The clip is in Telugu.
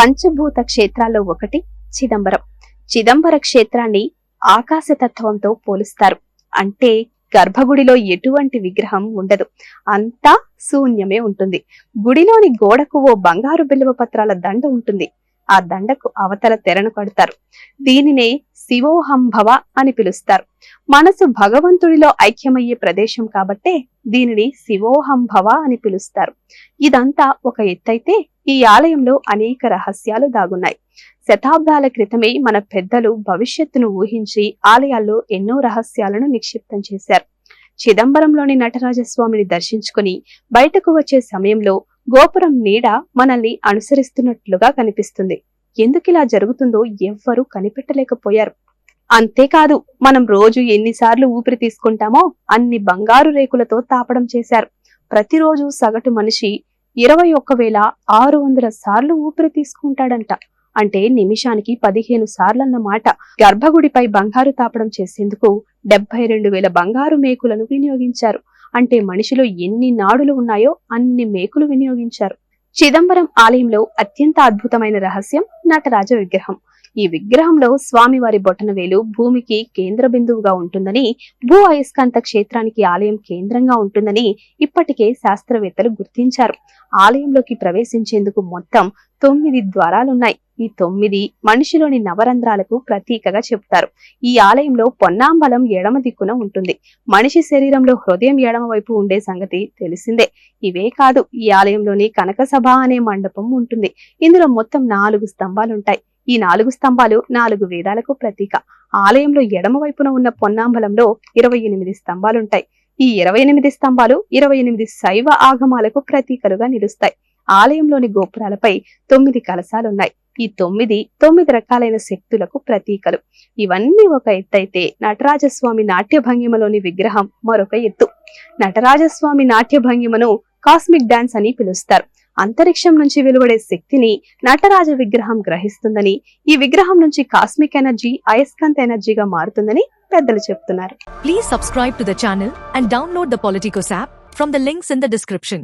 పంచభూత క్షేత్రాల్లో ఒకటి చిదంబరం. చిదంబర క్షేత్రాన్ని ఆకాశతత్వంతో పోలుస్తారు. అంటే గర్భగుడిలో ఎటువంటి విగ్రహం ఉండదు, అంతా శూన్యమే ఉంటుంది. గుడిలోని గోడకు ఓ బంగారు బిల్వ పత్రాల దండ ఉంటుంది. ఆ దండకు అవతల తెరను కడతారు. దీనినే శివోహంభవ అని పిలుస్తారు. మనసు భగవంతుడిలో ఐక్యమయ్యే ప్రదేశం కాబట్టే దీనిని శివోహంభవ అని పిలుస్తారు. ఇదంతా ఒక ఎత్తైతే ఈ ఆలయంలో అనేక రహస్యాలు దాగున్నాయి. శతాబ్దాల క్రితమే మన పెద్దలు భవిష్యత్తును ఊహించి ఆలయాల్లో ఎన్నో రహస్యాలను నిక్షిప్తం చేశారు. చిదంబరంలోని నటరాజస్వామిని దర్శించుకుని బయటకు వచ్చే సమయంలో గోపురం నీడ మనల్ని అనుసరిస్తున్నట్లుగా కనిపిస్తుంది. ఎందుకిలా జరుగుతుందో ఎవ్వరూ కనిపెట్టలేకపోయారు. అంతేకాదు, మనం రోజు ఎన్నిసార్లు ఊపిరి తీసుకుంటామో అన్ని బంగారు రేకులతో తాపడం చేశారు. ప్రతిరోజు సగటు మనిషి 21,600 సార్లు ఊపిరి తీసుకుంటాడంట. అంటే నిమిషానికి 15 సార్లన్నమాట. గర్భగుడిపై బంగారు తాపడం చేసేందుకు 72,000 బంగారు మేకులను వినియోగించారు. అంటే మనిషిలో ఎన్ని నాడులు ఉన్నాయో అన్ని మేకులు వినియోగించారు. చిదంబరం ఆలయంలో అత్యంత అద్భుతమైన రహస్యం నటరాజ విగ్రహం. ఈ విగ్రహంలో స్వామివారి బొటనవేలు భూమికి కేంద్ర బిందువుగా ఉంటుందని, భూ అయస్కాంత క్షేత్రానికి ఆలయం కేంద్రంగా ఉంటుందని ఇప్పటికే శాస్త్రవేత్తలు గుర్తించారు. ఆలయంలోకి ప్రవేశించేందుకు మొత్తం 9 ద్వారాలున్నాయి. ఈ 9 మనిషిలోని నవరంధ్రాలకు ప్రతీకగా చెప్తారు. ఈ ఆలయంలో పొన్నాంబలం ఎడమ దిక్కున ఉంటుంది. మనిషి శరీరంలో హృదయం ఎడమ వైపు ఉండే సంగతి తెలిసిందే. ఇవే కాదు, ఈ ఆలయంలోని కనకసభ అనే మండపం ఉంటుంది. ఇందులో మొత్తం 4 స్తంభాలుంటాయి. ఈ 4 స్తంభాలు 4 వేదాలకు ప్రతీక. ఆలయంలో ఎడమ వైపున ఉన్న పొన్నాంబలంలో 28 స్తంభాలుంటాయి. ఈ 28 స్తంభాలు 28 శైవ ఆగమాలకు ప్రతీకలుగా నిలుస్తాయి. ఆలయంలోని గోపురాలపై 9 కలశాలున్నాయి. ఈ 9 రకాలైన శక్తులకు ప్రతీకలు. ఇవన్నీ ఒక ఎత్తైతే నటరాజస్వామి నాట్య భంగిమలోని విగ్రహం మరొక ఎత్తు. నటరాజస్వామి నాట్య భంగిమను కాస్మిక్ డాన్స్ అని పిలుస్తారు. అంతరిక్షం నుంచి వెలువడే శక్తిని నటరాజ విగ్రహం గ్రహిస్తుందని, ఈ విగ్రహం నుంచి కాస్మిక్ ఎనర్జీ అయస్కాంత ఎనర్జీగా మారుతుందని పెద్దలు చెప్తున్నారు. Please subscribe to the channel and download the Politicos app from the links in the description.